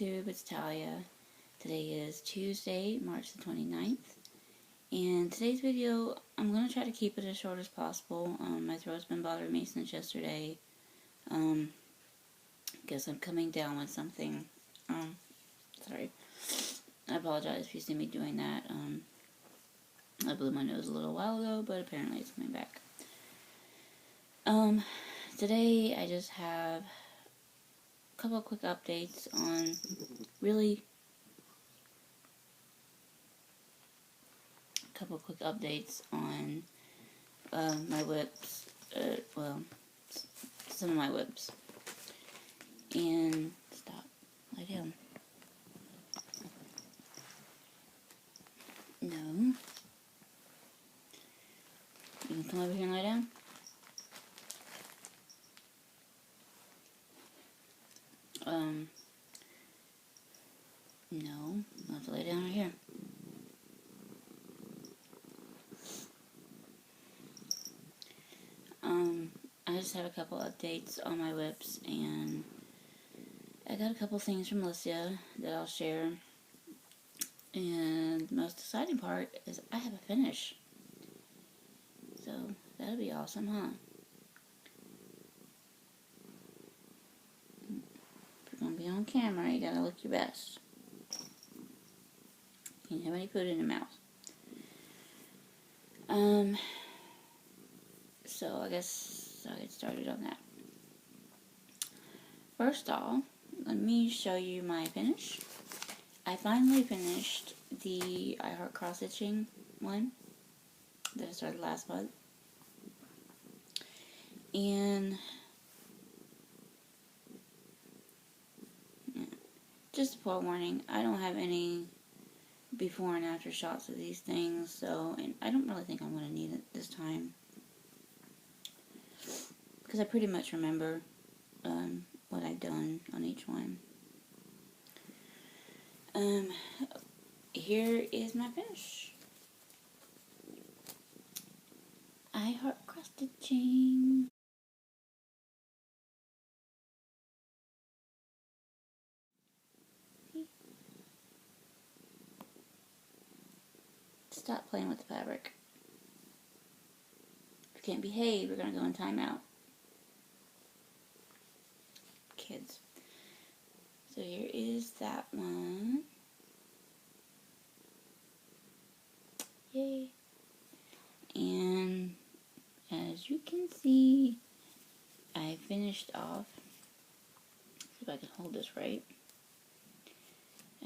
Flosstube, it's Talia. Today is Tuesday, March the 29th. And today's video, I'm going to try to keep it as short as possible. My throat's been bothering me since yesterday. Guess I'm coming down with something. Sorry. I apologize if you see me doing that. I blew my nose a little while ago, but apparently it's coming back. Today I just have a couple of quick updates on my whips, some of my whips. And stop, lie down. No. You can come over here and lie down. No, I'll have to lay down right here. I just have a couple updates on my whips, and I got a couple things from Listia that I'll share. And the most exciting part is I have a finish. So, that'll be awesome, huh? If you're gonna be on camera, you gotta look your best. Can't have any food in your mouth. So I guess I'll get started on that. First off, let me show you my finish. I finally finished the I Heart Cross Stitching one that I started last month. And just a forewarning, I don't have any before and after shots of these things, so, and I don't really think I'm going to need it this time, because I pretty much remember what I've done on each one. Here is my finish. I Heart Cross Stitching. Stop playing with the fabric. If you can't behave, we're going to go in timeout. Kids. So here is that one. Yay. And as you can see, I finished off. See if I can hold this right.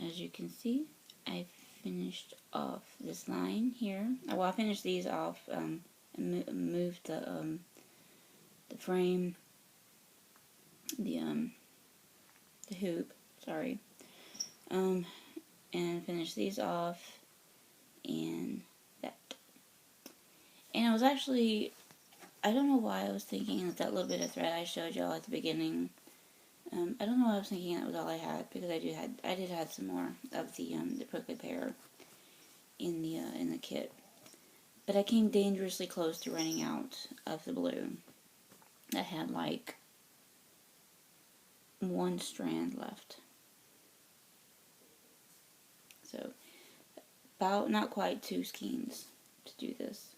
As you can see, I finished off this line here. Well, I finished these off and moved the frame, the hoop, sorry, and finished these off, and that. And I was actually, I don't know why I was thinking that little bit of thread I showed y'all at the beginning. I don't know why I was thinking that was all I had, because I did have some more of the prickly pear in the kit. But I came dangerously close to running out of the blue. I had like one strand left. So, about not quite 2 skeins to do this.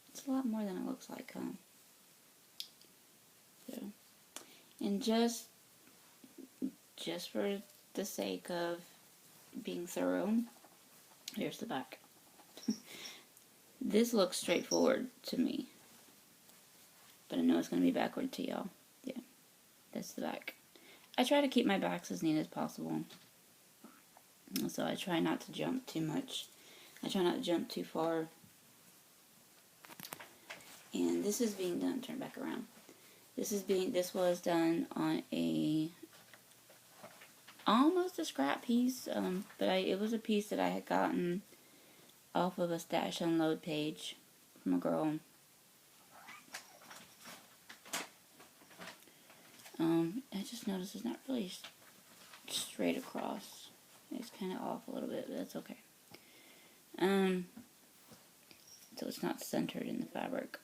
It's a lot more than it looks like, huh? So, and just for the sake of being thorough, here's the back. This looks straightforward to me, but I know it's going to be backward to y'all. Yeah, that's the back. I try to keep my backs as neat as possible, so I try not to jump too much. I try not to jump too far. And this is being done, turn back around. This was done on almost a scrap piece, but it was a piece that I had gotten off of a stash unload page from a girl. I just noticed it's not really straight across. It's kind of off a little bit, but that's okay. So it's not centered in the fabric.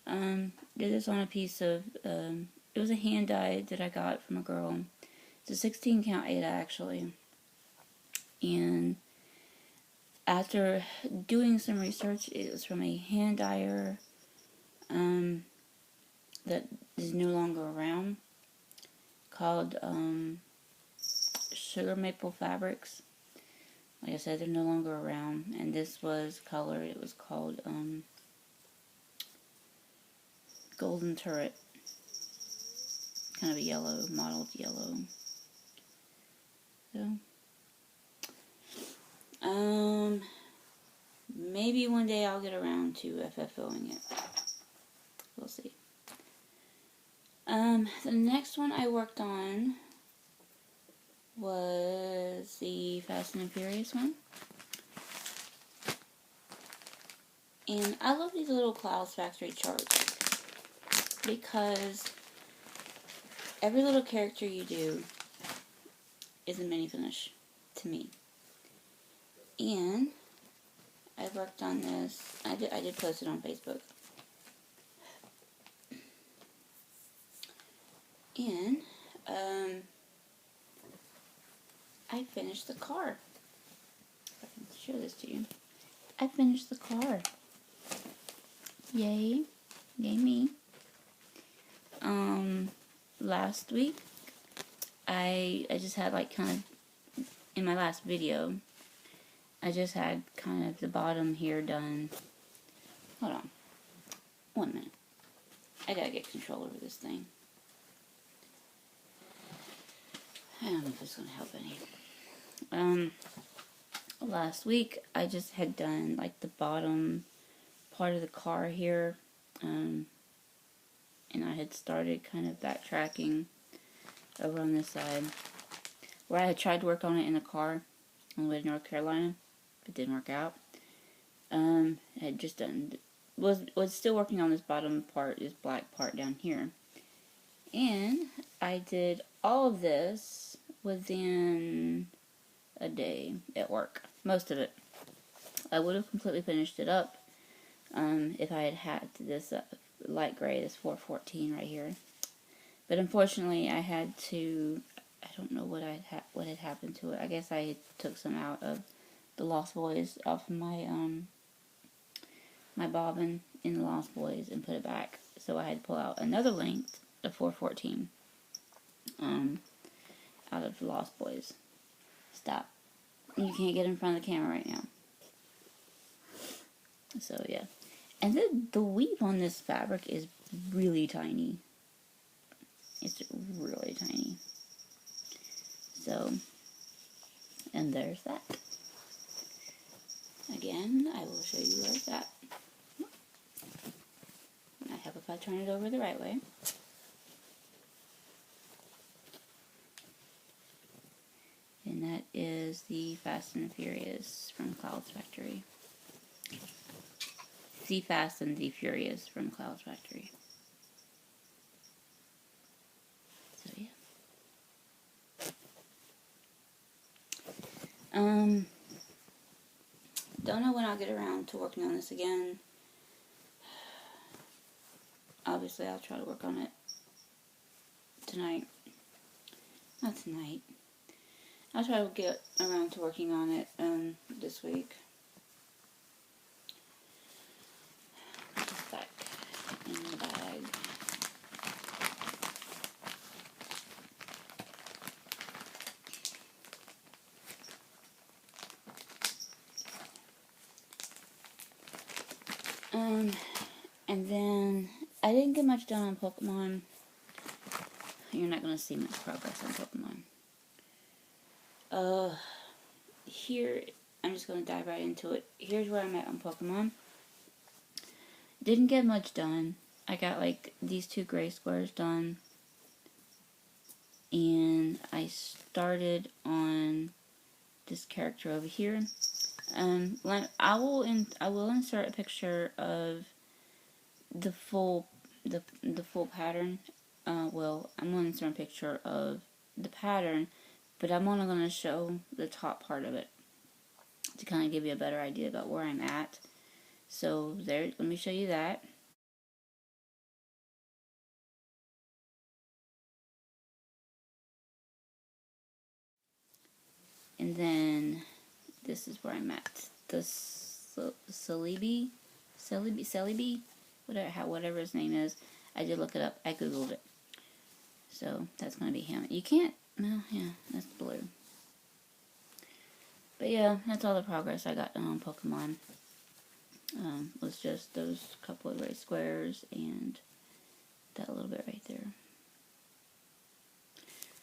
Did this on a piece of, it was a hand dye that I got from a girl. It's a 16 count Ada actually. And after doing some research, it was from a hand dyer that is no longer around, called Sugar Maple Fabrics. Like I said, they're no longer around, and this was colored. It was called Golden Turret. Kind of a yellow, mottled yellow. So, maybe one day I'll get around to FFOing it. We'll see. The next one I worked on was the Fast and Furious one. And I love these little Clouds Factory charts because every little character you do is a mini finish to me. And I worked on this. I did post it on Facebook. And I finished the car. If I can show this to you. I finished the car. Yay. Yay me. Last week I just had like kind of, in my last video, I just had kind of the bottom here done. Hold on. 1 minute. I gotta get control over this thing. I don't know if it's gonna help any. Last week I just had done like the bottom part of the car here, and I had started kind of backtracking over on this side, where I had tried to work on it in the car on the way to North Carolina, but didn't work out. I had just done, was still working on this bottom part, this black part down here, and I did all of this within a day at work, most of it. I would have completely finished it up if I had had this light gray, this 414 right here. But unfortunately, I had to, I don't know what had happened to it. I guess I took some out of the Lost Boys off my my bobbin in the Lost Boys and put it back. So I had to pull out another length of 414 out of the Lost Boys. Stop. You can't get in front of the camera right now. So yeah. And the weave on this fabric is really tiny. It's really tiny. So, and there's that. Again, I will show you like that. I hope if I turn it over the right way. And that is the Fast and the Furious from Clouds Factory. The Fast and the Furious from Clouds Factory. So yeah. Don't know when I'll get around to working on this again. Obviously, I'll try to work on it tonight. Not tonight. I'll try to get around to working on it this week. Put this back in the bag. And then I didn't get much done on Pokemon. You're not going to see much progress on Pokemon. Here, I'm just going to dive right into it. Here's where I'm at on Pokemon. Didn't get much done. I got like these 2 gray squares done. And I started on this character over here. I will insert a picture of the full pattern. I'm going to insert a picture of the pattern, but I'm only going to show the top part of it to kind of give you a better idea about where I'm at. So there, let me show you that. And then this is where I'm at. The Celebi, whatever his name is. I did look it up. I googled it. So that's going to be him. You can't, well, yeah, that's blue. But yeah, that's all the progress I got done on Pokemon. Was just those couple of race squares and that little bit right there.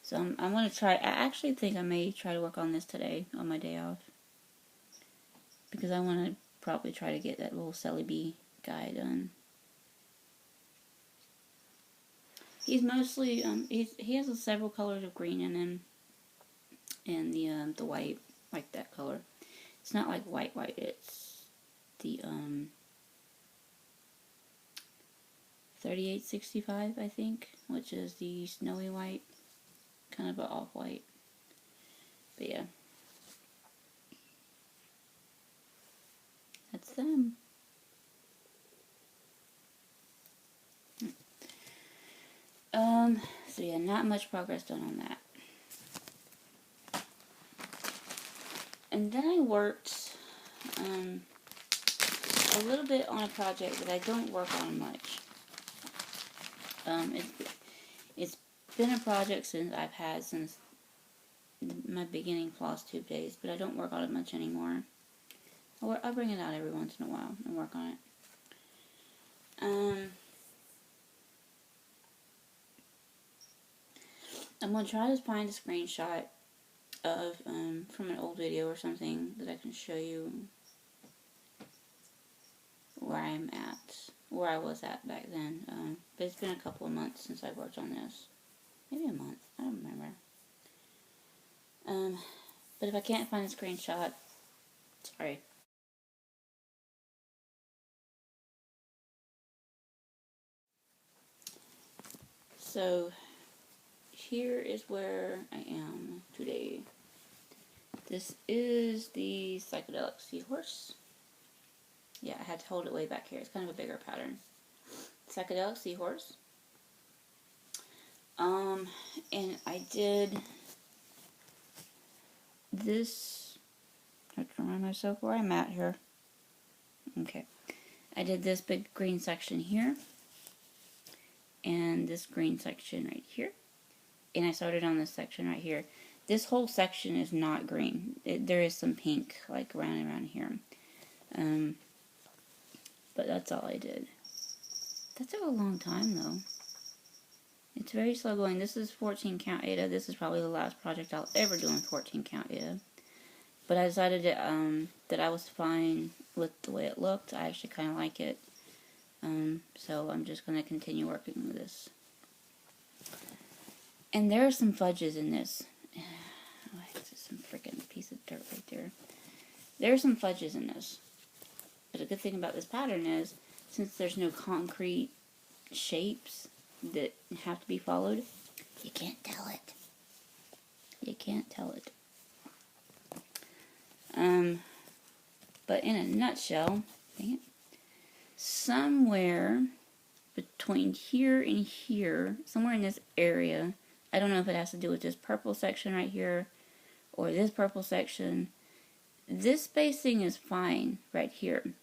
So I'm going to try, I actually think I may try to work on this today on my day off. Because I want to probably try to get that little Celebi guy done. He's mostly, he has several colors of green in him. And the white, like that color. It's not like white, it's the, 3865, I think, which is the snowy white. Kind of an off-white. But yeah. That's them. So yeah, not much progress done on that. And then I worked, a little bit on a project that I don't work on much. It's been a project I've had since my beginning Flosstube days, but I don't work on it much anymore. I'll bring it out every once in a while and work on it. I'm going to try to find a screenshot of, from an old video or something that I can show you where I'm at, where I was at back then. But it's been a couple of months since I worked on this. Maybe a month, I don't remember. But if I can't find a screenshot, sorry. So, here is where I am today. This is the Psychedelic Seahorse. Yeah, I had to hold it way back here. It's kind of a bigger pattern. Psychedelic Seahorse. And I did this. I have to remind myself where I'm at here. Okay. I did this big green section here. And this green section right here. And I started on this section right here. This whole section is not green. There is some pink, like around here. But that's all I did. That took a long time, though. It's very slow going. This is 14 count Ada. This is probably the last project I'll ever do in 14 count Ada. But I decided that I was fine with the way it looked. I actually kind of like it. So I'm just going to continue working with this. And there are some fudges in this. Oh, it's some freaking piece of dirt right there. There are some fudges in this. But a good thing about this pattern is, since there's no concrete shapes that have to be followed, you can't tell it. You can't tell it. But in a nutshell, dang it, somewhere between here and here, somewhere in this area, I don't know if it has to do with this purple section right here, or this purple section. This spacing is fine right here.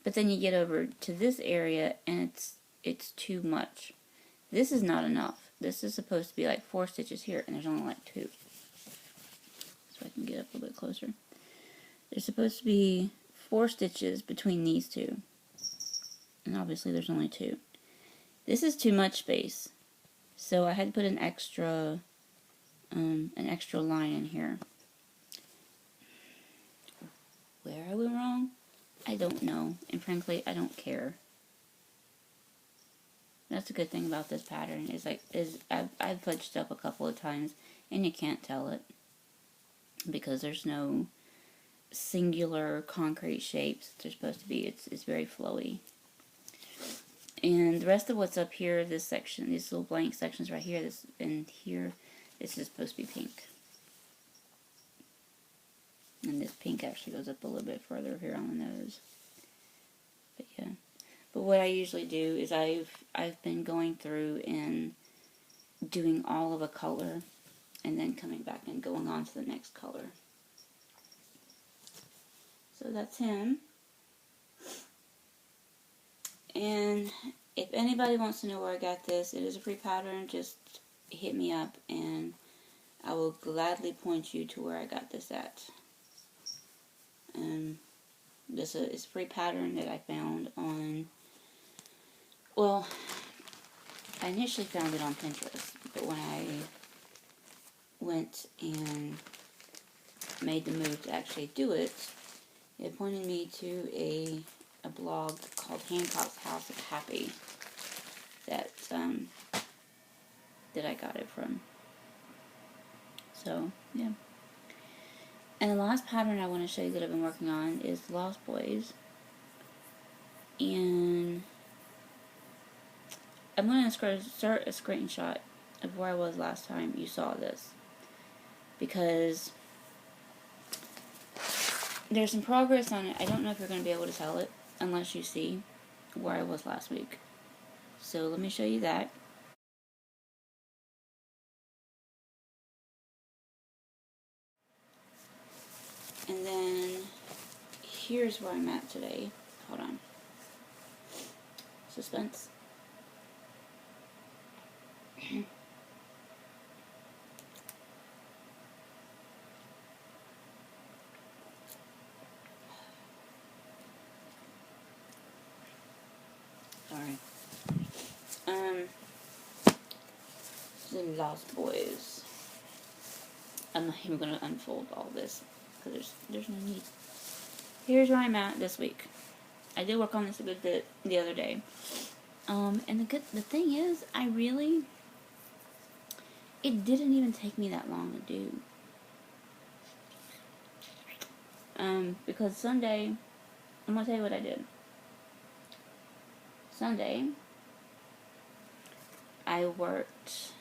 But then you get over to this area, and it's too much. This is not enough. This is supposed to be like 4 stitches here, and there's only like 2. So I can get up a little bit closer. There's supposed to be 4 stitches between these two. And obviously there's only 2. This is too much space. So I had to put an extra line in here. Where I went wrong, I don't know. And frankly, I don't care. That's a good thing about this pattern, I've fudged up a couple of times, and you can't tell it. Because there's no singular concrete shapes they're supposed to be. It's very flowy. And the rest of what's up here, this section, these little blank sections right here, this and here, this is supposed to be pink. And this pink actually goes up a little bit further here on the nose. But yeah. But what I usually do is I've been going through and doing all of a color and then coming back and going on to the next color. So that's him. And if anybody wants to know where I got this, it is a free pattern. Just hit me up and I will gladly point you to where I got this at. This is a free pattern that I found on, well, I initially found it on Pinterest, but when I went and made the move to actually do it, it pointed me to a blog called Hancock's House of Happy that I got it from. So, yeah. And the last pattern I want to show you that I've been working on is Lost Boys. And I'm going to start a screenshot of where I was last time you saw this. Because there's some progress on it. I don't know if you're going to be able to tell it unless you see where I was last week. So let me show you that. And then here's where I'm at today. Hold on. Suspense. Sorry. The Lost Boys. I'm not even going to unfold all this because there's no need. Here's where I'm at this week. I did work on this a good bit the other day. And the thing is, it didn't even take me that long to do. Because Sunday, I'm going to tell you what I did. Sunday, I worked.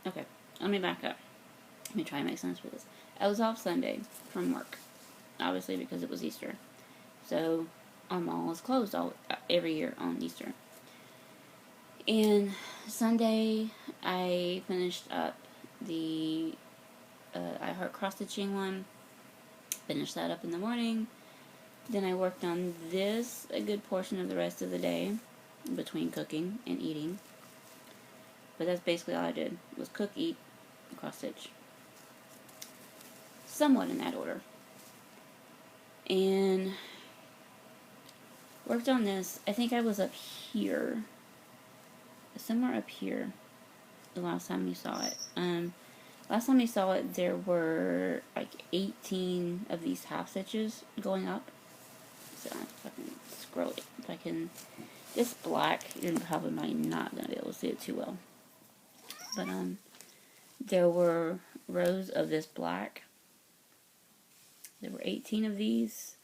Okay, let me back up. Let me try and make sense for this. I was off Sunday from work, obviously because it was Easter. So our mall is closed every year on Easter. And Sunday, I finished up the I Heart Cross Stitching one. Finished that up in the morning. Then I worked on this a good portion of the rest of the day between cooking and eating. But that's basically all I did, was cook, eat, and cross stitch. Somewhat in that order. And worked on this. I think I was up here. Somewhere up here the last time you saw it. Last time you saw it, there were like 18 of these half stitches going up. So if I can scroll it, if I can, this black, you're probably not going to be able to see it too well. But there were rows of this black. There were 18 of these.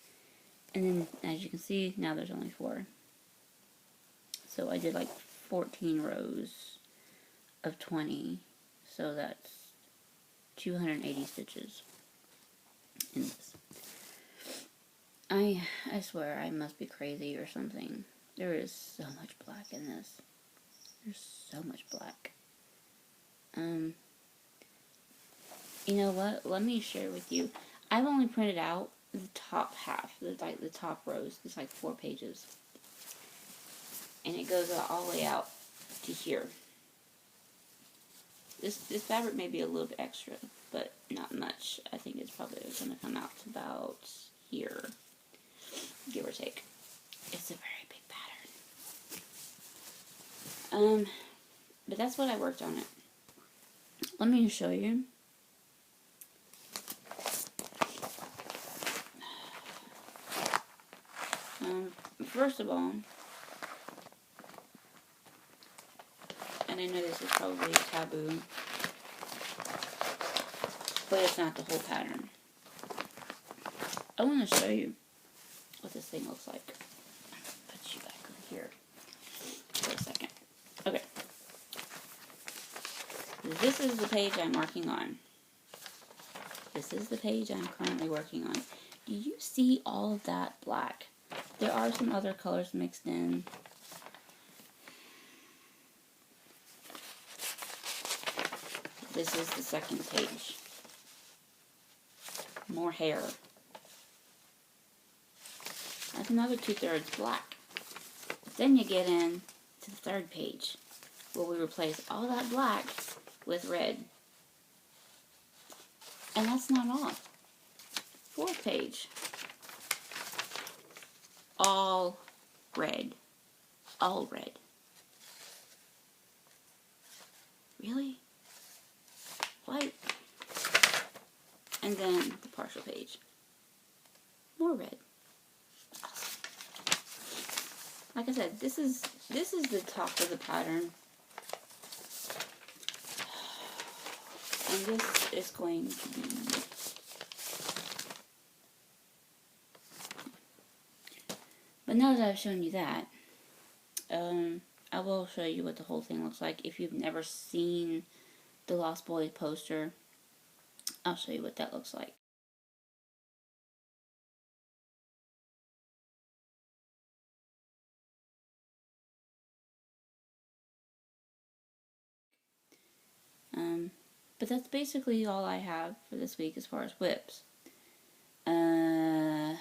And then, as you can see, now there's only 4. So I did like 14 rows of 20. So that's 280 stitches in this. I swear I must be crazy or something. There is so much black in this. There's so much black. You know what? Let me share with you. I've only printed out the top half, the top rows. It's like 4 pages. And it goes all the way out to here. This fabric may be a little bit extra, but not much. I think it's probably going to come out to about here, give or take. It's a very big pattern. But that's what I worked on it. Let me show you. First of all, and I know this is probably taboo, but it's not the whole pattern. I want to show you what this thing looks like. Put you back over here for a second. Okay. This is the page I'm working on. This is the page I'm currently working on. Do you see all of that black? There are some other colors mixed in. This is the second page. more hair. That's another 2/3 black. Then you get in to the third page, where we replace all that black with red. And that's not all. Fourth page. All red. All red. Really? White. And then the partial page. More red. Awesome. Like I said, this is the top of the pattern. And this is going to be... But now that I've shown you that, I will show you what the whole thing looks like. If you've never seen the Lost Boys poster, I'll show you what that looks like. But that's basically all I have for this week as far as whips. I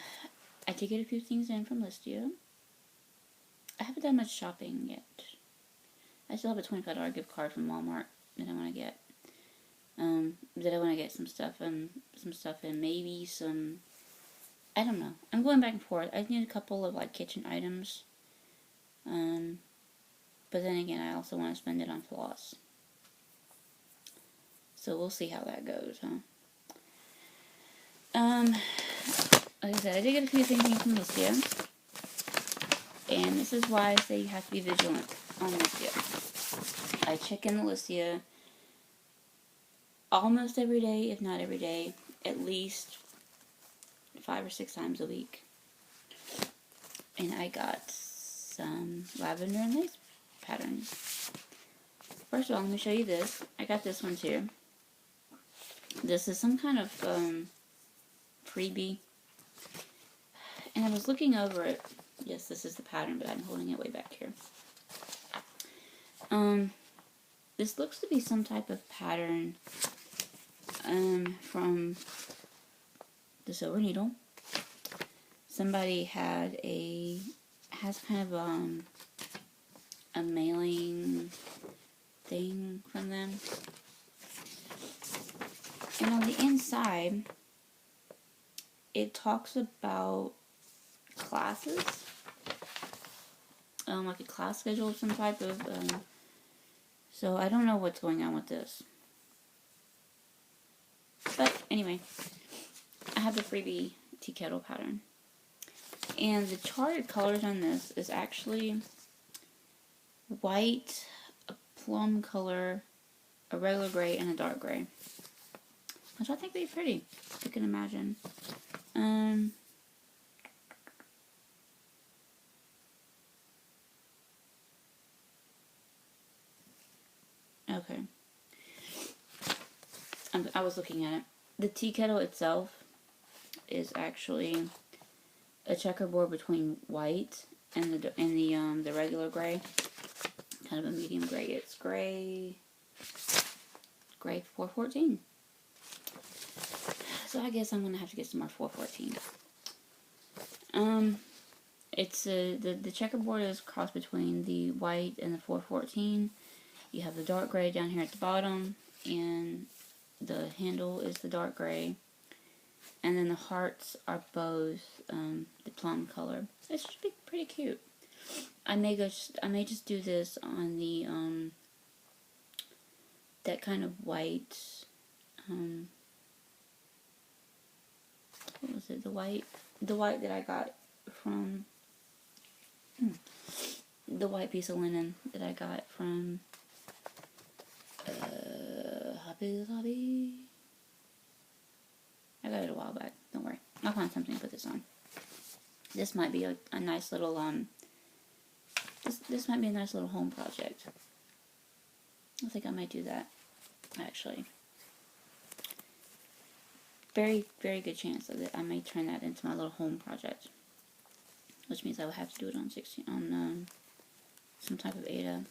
did get a few things in from Listia. I haven't done much shopping yet. I still have a $25 gift card from Walmart that I want to get. That I want to get some stuff in, maybe some, I don't know. I'm going back and forth. I need a couple of like kitchen items. But then again, I also want to spend it on floss. So we'll see how that goes, huh? Like I said, I did get a few things from Listia. And this is why I say you have to be vigilant on Listia. I check in the Listia almost every day, if not every day, at least 5 or 6 times a week. And I got some lavender and lace patterns. First of all, let me show you this. I got this one too. This is some kind of freebie. And I was looking over it. Yes, this is the pattern, but I'm holding it way back here. This looks to be some type of pattern from the Silver Needle. Somebody has kind of a mailing thing from them. And on the inside, it talks about classes. Like a class schedule of some type of, so I don't know what's going on with this. But anyway, I have the freebie tea kettle pattern. And the charted colors on this is actually white, a plum color, a regular gray, and a dark gray. Which I think would be pretty, if you can imagine. Okay. I was looking at it. The tea kettle itself is actually a checkerboard between white and the regular gray. Kind of a medium gray. It's gray 414. So I guess I'm gonna have to get some more 414. It's the checkerboard is cross between the white and the 414. You have the dark gray down here at the bottom, and the handle is the dark gray, and then the hearts are both the plum color. It should be pretty cute. I may just do this on the that kind of white. What was it? The white that I got from the white piece of linen that I got from Hobby Lobby. I got it a while back. Don't worry. I'll find something to put this on. This might be a nice little this might be a nice little home project. I think I might do that, actually. Very, very good chance that I may turn that into my little home project. Which means I would have to do it on some type of Ada.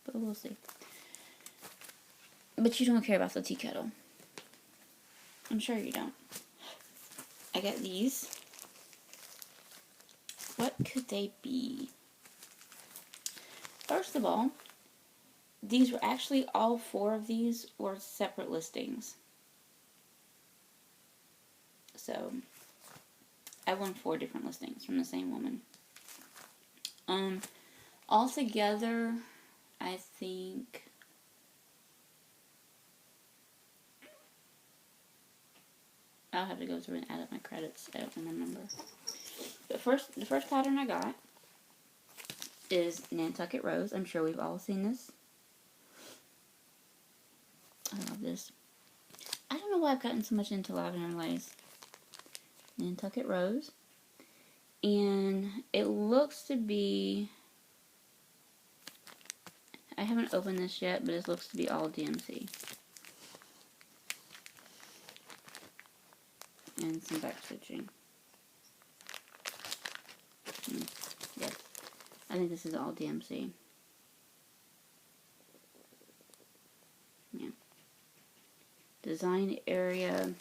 But we'll see. But you don't care about the tea kettle. I'm sure you don't. I got these. What could they be? First of all, these were actually, all 4 of these were separate listings. So, I won 4 different listings from the same woman. Altogether, I think I'll have to go through and add up my credits. I don't remember. The first pattern I got is Nantucket Rose. I'm sure we've all seen this. I love this. I don't know why I've gotten so much into lavender lace. Nantucket Rose. And it looks to be, I haven't opened this yet, but it looks to be all DMC. And some back stitching. Yes. I think this is all DMC. Yeah. Design area.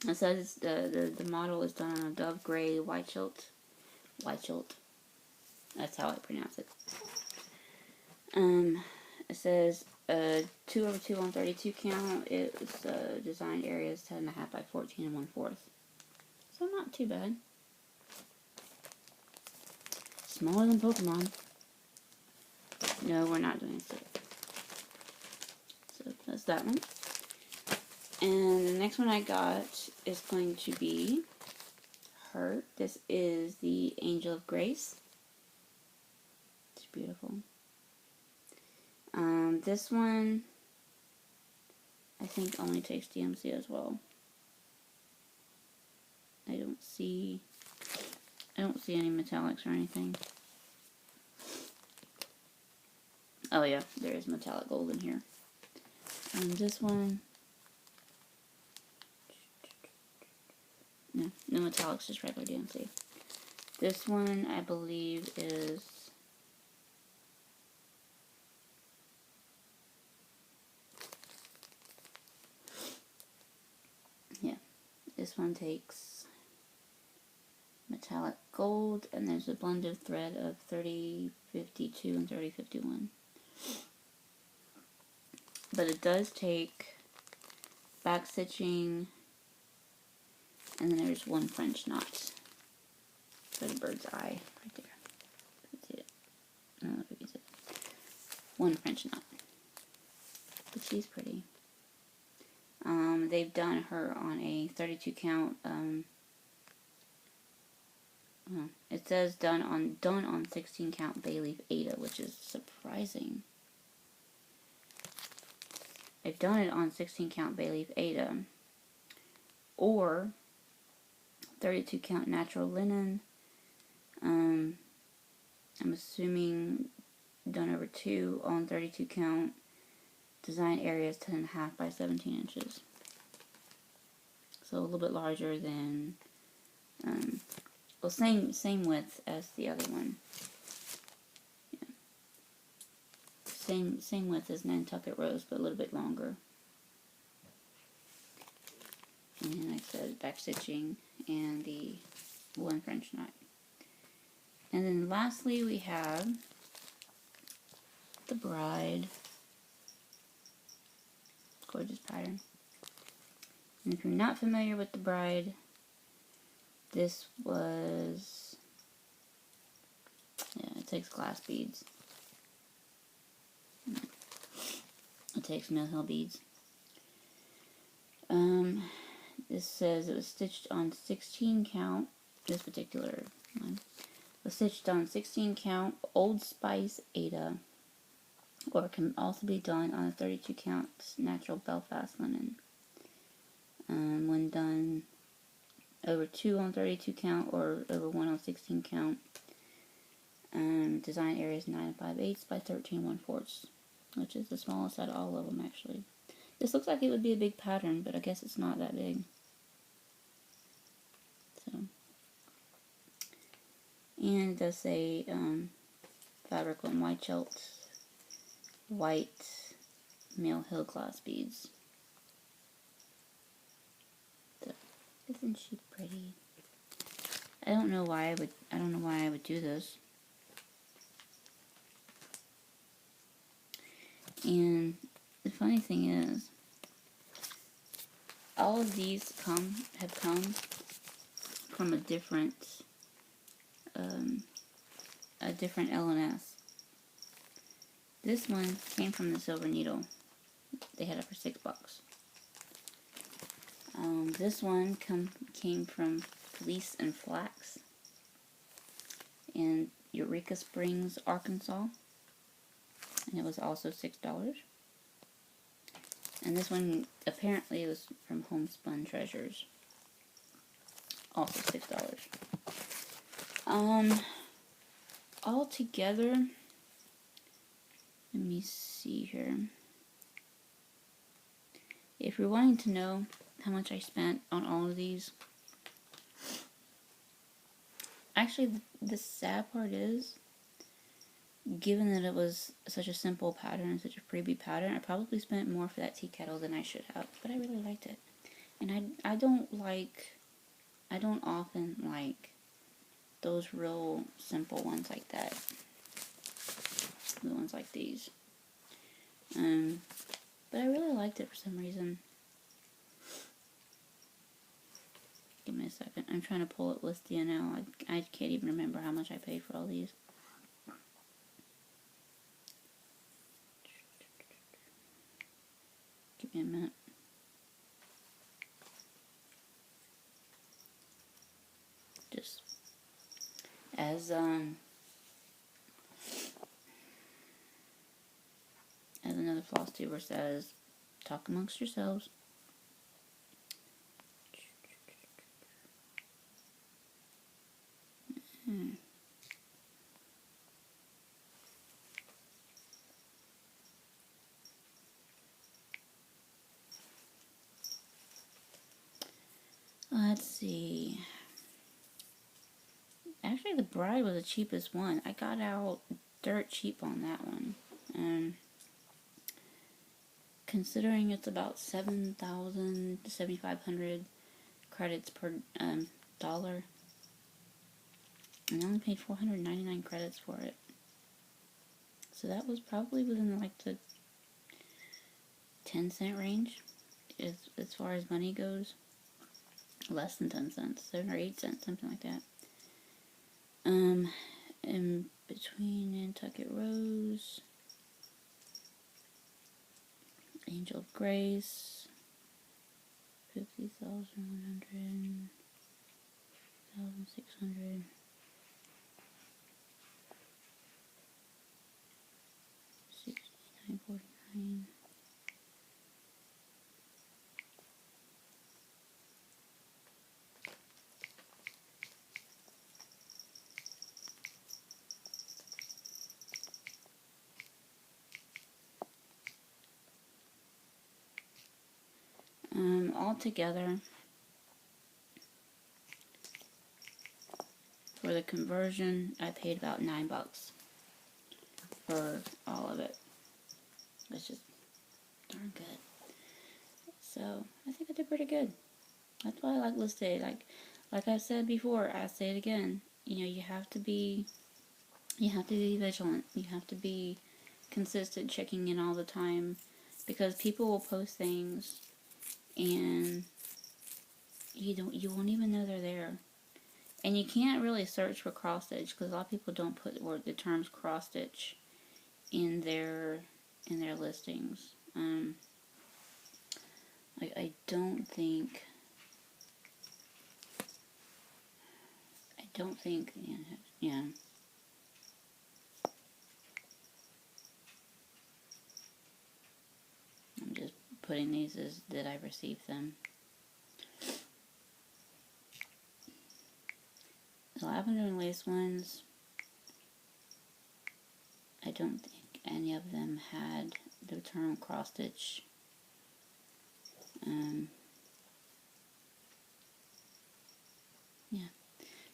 It says the model is done on a dove gray white chilt. That's how I pronounce it. It says 2/2 on 32 count. It's design area is 10.5 by 14 1/4. So not too bad. Smaller than Pokemon. No, we're not doing it. So that's that one. And the next one I got is going to be her. This is the Angel of Grace. It's beautiful. This one I think only takes DMC as well. I don't see any metallics or anything. Oh yeah, there is metallic gold in here. This one, no metallics, just regular DMC. This one I believe is, yeah, this one takes metallic gold, and there's a blended thread of 3052 and 3051. But it does take back stitching, and then there's 1 French knot for the bird's eye right there. You can see it. I don't know if you can see it. 1 French knot. But she's pretty. They've done her on a 32 count. It says done on 16 count bay leaf Ada, which is surprising. They've done it on 16 count bay leaf Ada, or 32 count natural linen. I'm assuming done over 2 on 32 count. Design area is 10.5 by 17 inches. So a little bit larger than, well, same width as the other one. Yeah. Same width as Nantucket Rose, but a little bit longer. And like I said, back stitching and the 1 French knot. And then lastly we have the Bride. Gorgeous pattern. And if you're not familiar with the Bride, this was, yeah, it takes glass beads. It takes Mill Hill beads. This says it was stitched on 16 count, this particular one, was stitched on 16 count Old Spice Ada, or it can also be done on a 32 count natural Belfast linen. When done over 2 on 32 count or over 1 on 16 count, design area is 9 5/8 by 13 1/4, which is the smallest out of all of them actually. This looks like it would be a big pattern, but I guess it's not that big. So, and it does say fabric on white chilt, white Mill Hill glass beads. Isn't she pretty? I don't know why I would do this. And the funny thing is, all of these have come from a different L&S. This one came from the Silver Needle. They had it for $6. This one came from Fleece and Flax in Eureka Springs, Arkansas, and it was also $6. And this one apparently was from Homespun Treasures, also $6. All together, let me see here. If you're wanting to know how much I spent on all of these, actually the sad part is, given that it was such a simple pattern, such a freebie pattern, I probably spent more for that tea kettle than I should have, but I really liked it. And I don't often like those real simple ones like that. The ones like these. But I really liked it for some reason. Give me a second. I'm trying to pull up Listia now. I can't even remember how much I paid for all these. Give me a minute. Just as another Flosstuber says, talk amongst yourselves. Let's see. Actually, the Bride was the cheapest one. I got out dirt cheap on that one. Considering it's about 7,000 to 7,500 credits per dollar, and I only paid 499 credits for it. So that was probably within like the 10-cent range as far as money goes. Less than 10 cents, 7 or 8 cents, something like that. In between Nantucket Rose, Angel of Grace, 50,100, 1,600, 69.49. Altogether, for the conversion, I paid about $9 for all of it, which is darn good. So I think I did pretty good. That's why I like Listia. Like I said before, I say it again. You know, you have to be vigilant. You have to be consistent, checking in all the time, because people will post things and you won't even know they're there. And you can't really search for cross stitch because a lot of people don't put the terms cross stitch in their listings. I don't think yeah. I'm just putting these as that I received them. The lavender and lace ones, I don't think any of them had the term cross stitch. Yeah.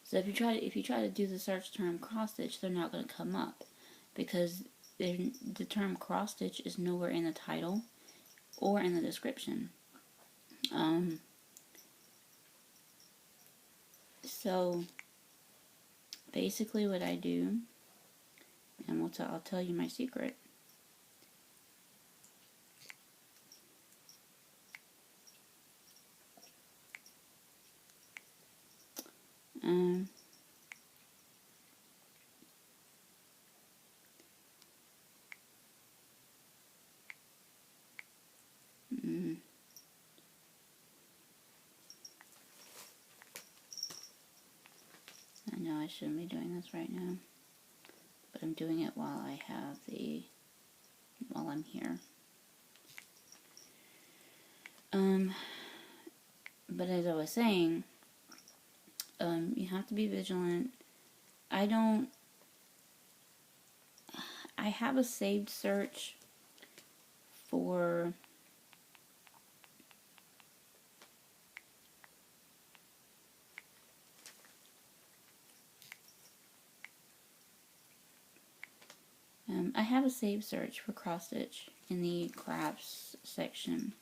So if you try to do the search term cross stitch, they're not going to come up because the term cross stitch is nowhere in the title or in the description. So basically what I do, and I'll tell you my secret. Um, mm, I know I shouldn't be doing this right now, but I'm doing it while I'm here. But as I was saying, you have to be vigilant. I have a saved search for I have a saved search for cross stitch in the crafts section,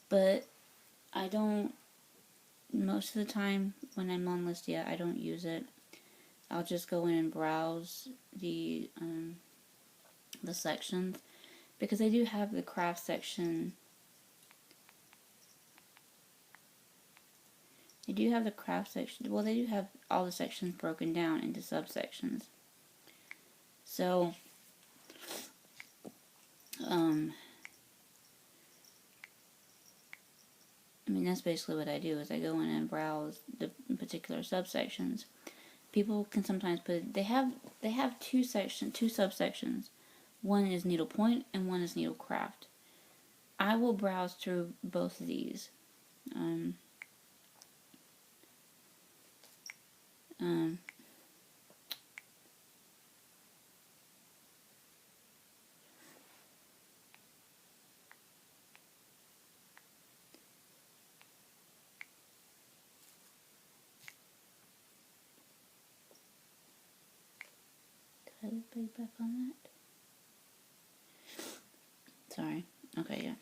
but I don't, most of the time when I'm on Listia, I don't use it. I'll just go in and browse the sections, because they do have the craft section. They do have the craft section. Well, they do have all the sections broken down into subsections. So, I mean, that's basically what I do, is I go in and browse the particular subsections. People can sometimes put, they have two subsections. One is needlepoint and one is needlecraft. I will browse through both of these. Did I look big back on that? Sorry. Okay, yeah.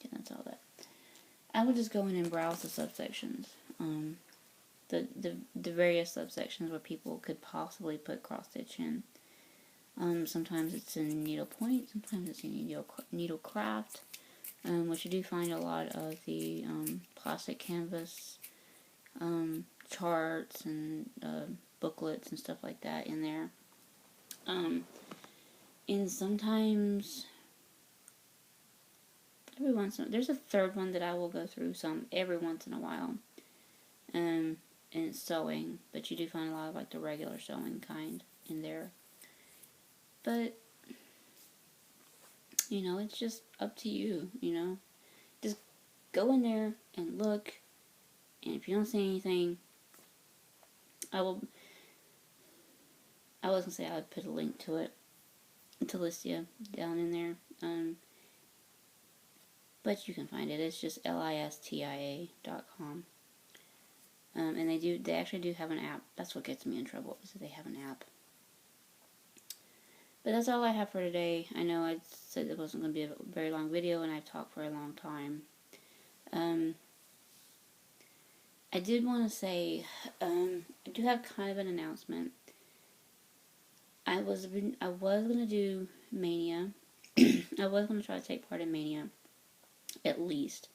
Yeah, that's all that. I would just go in and browse the subsections. The various subsections where people could possibly put cross stitch in. Sometimes it's in needlepoint, sometimes it's in needlecraft, which you do find a lot of the plastic canvas charts and booklets and stuff like that in there. And sometimes, every once in a while, there's a third one that I will go through every once in a while. And it's sewing, but you do find a lot of like the regular sewing kind in there. But, you know, it's just up to you, you know. Just go in there and look, and if you don't see anything, I was going to say I would put a link to it, to Listia, down in there. But you can find it. It's just listia.com. And they actually do have an app. That's what gets me in trouble, is that they have an app. But that's all I have for today. I know I said it wasn't going to be a very long video, and I've talked for a long time. I did want to say, I do have kind of an announcement. I was going to do May-nia. I was going to try to take part in May-nia, at least.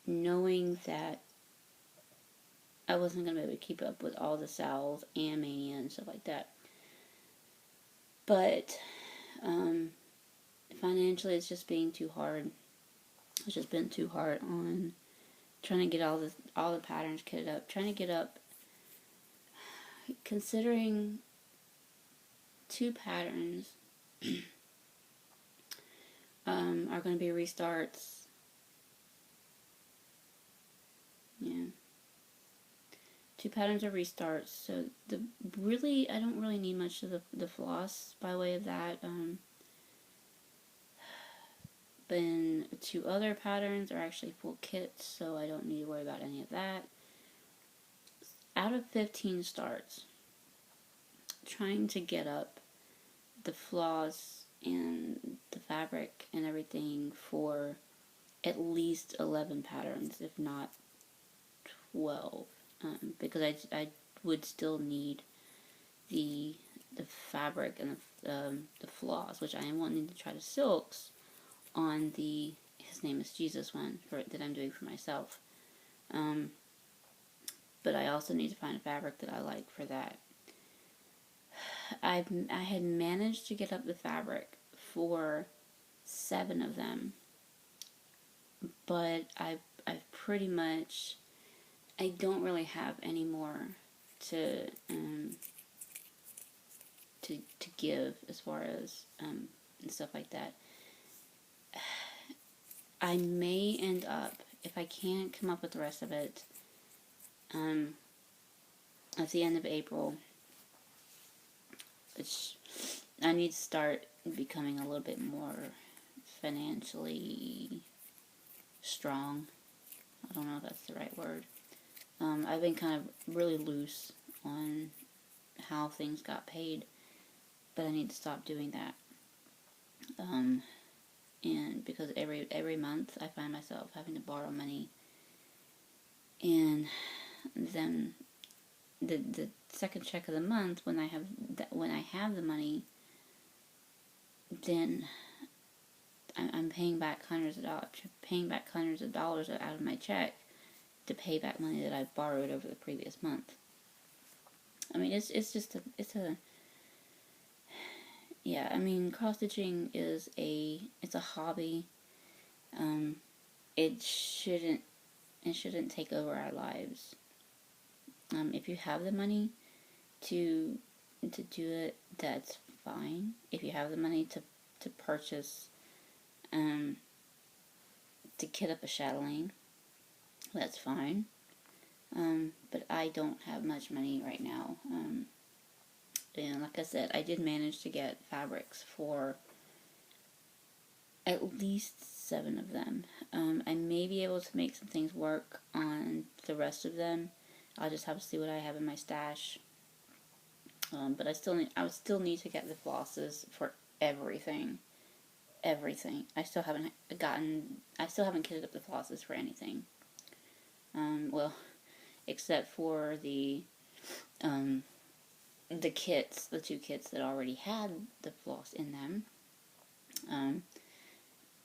Knowing that I wasn't going to be able to keep up with all the sales and May-nia and stuff like that. But financially, it's just being too hard. It's just been too hard on trying to get all the patterns kitted up. Trying to get up, considering 2 patterns are going to be restarts. Yeah. 2 patterns are restarts, so I don't really need much of the floss by way of that. Then 2 other patterns are actually full kits, so I don't need to worry about any of that. Out of 15 starts, trying to get up the floss and the fabric and everything for at least 11 patterns, if not 12, because I would still need the fabric and the floss, which I am wanting to try the silks on the His Name is Jesus one that I'm doing for myself. But I also need to find a fabric that I like for that. I had managed to get up the fabric for 7 of them, but I've pretty much, I don't really have any more to give as far as and stuff like that. I may end up, if I can't come up with the rest of it, at the end of April, which I need to start becoming a little bit more financially strong. I don't know if that's the right word. I've been kind of really loose on how things got paid, but I need to stop doing that. And because every month I find myself having to borrow money, and then the second check of the month, when I have the money, then I'm paying back hundreds of dollars out of my check to pay back money that I've borrowed over the previous month. I mean, it's a yeah. I mean, cross stitching is it's a hobby. It shouldn't take over our lives. If you have the money to do it, that's fine. If you have the money to purchase to kit up a chatelaine, that's fine. But I don't have much money right now. And like I said, I did manage to get fabrics for at least 7 of them. I may be able to make some things work on the rest of them. I'll just have to see what I have in my stash. But I would still need to get the flosses for everything. I still haven't kitted up the flosses for anything. Well, except for the kits, the 2 kits that already had the floss in them.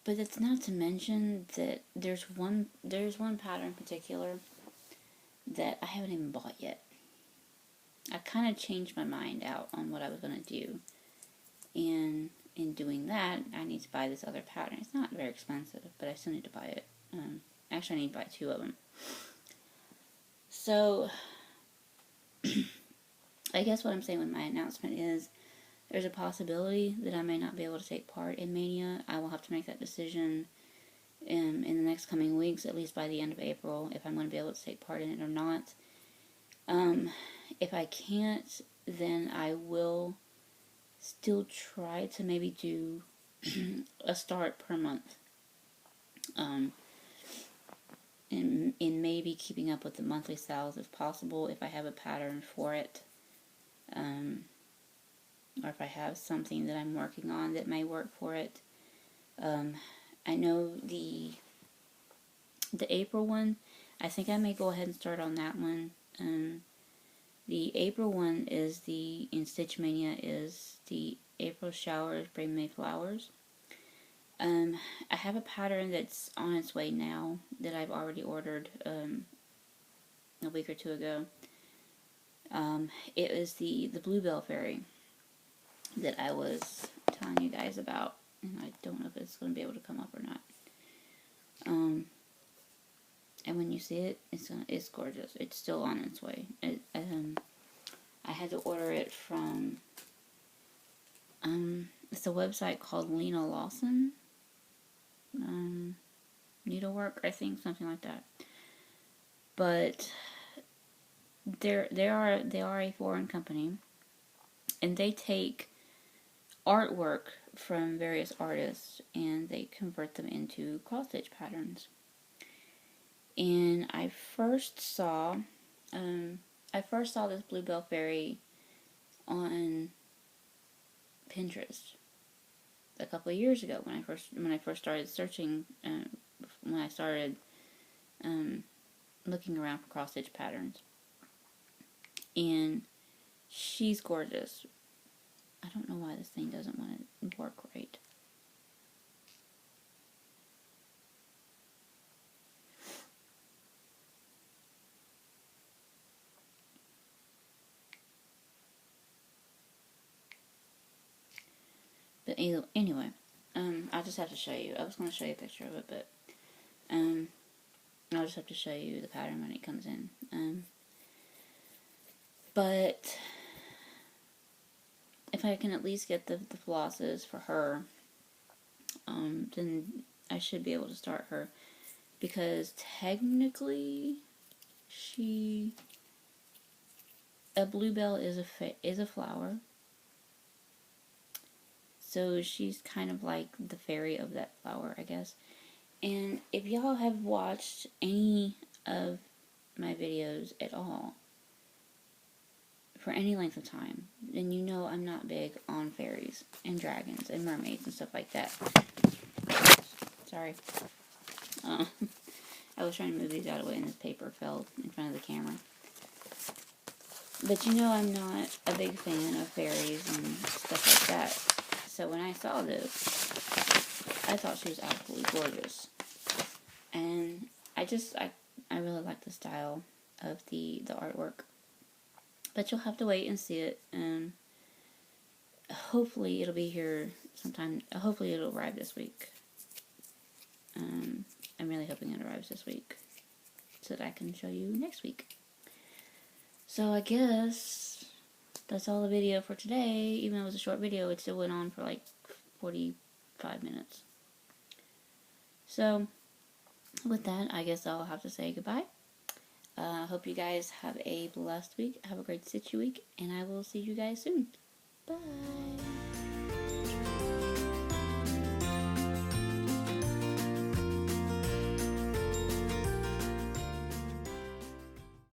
But it's not to mention that there's one pattern in particular that I haven't even bought yet. I kind of changed my mind out on what I was going to do. And in doing that, I need to buy this other pattern. It's not very expensive, but I still need to buy it. Actually, I need to buy 2 of them. So, I guess what I'm saying with my announcement is there's a possibility that I may not be able to take part in May-nia. I will have to make that decision in the next coming weeks, at least by the end of April, if I'm going to be able to take part in it or not. If I can't, then I will still try to maybe do a start per month. And maybe keeping up with the monthly sales if possible, if I have a pattern for it. Or if I have something that I'm working on that may work for it. I know the April one, I think I may go ahead and start on that one. The April one is in Stitch Mania is the April Showers Bring May Flowers. I have a pattern that's on its way now that I've already ordered a week or 2 ago. It is the Bluebell Fairy that I was telling you guys about, and I don't know if it's going to be able to come up or not. And when you see it, it's gorgeous. It's still on its way. I had to order it from it's a website called Lena Lawson Needlework, I think, something like that. But they are a foreign company, and they take artwork from various artists and they convert them into cross stitch patterns. And I first saw this Bluebell Fairy on Pinterest a couple of years ago when I first started searching, when I started looking around for cross stitch patterns. And she's gorgeous. I don't know why this thing doesn't want to work right. But anyway, I'll just have to show you. I was going to show you a picture of it, but I'll just have to show you the pattern when it comes in. But if I can at least get the flosses for her, then I should be able to start her. Because technically, a bluebell is a flower. So she's kind of like the fairy of that flower, I guess. And if y'all have watched any of my videos at all, for any length of time, then you know I'm not big on fairies and dragons and mermaids and stuff like that. Sorry. I was trying to move these out of the way and this paper fell in front of the camera. But you know I'm not a big fan of fairies and stuff like that. So when I saw this, I thought she was absolutely gorgeous. And I really like the style of the artwork. But you'll have to wait and see it. Hopefully it'll be here sometime. Hopefully it'll arrive this week. I'm really hoping it arrives this week so that I can show you next week. So I guess that's all the video for today. Even though it was a short video, it still went on for like 45 minutes. So with that, I guess I'll have to say goodbye. Hope you guys have a blessed week. Have a great Stitchy week, and I will see you guys soon. Bye.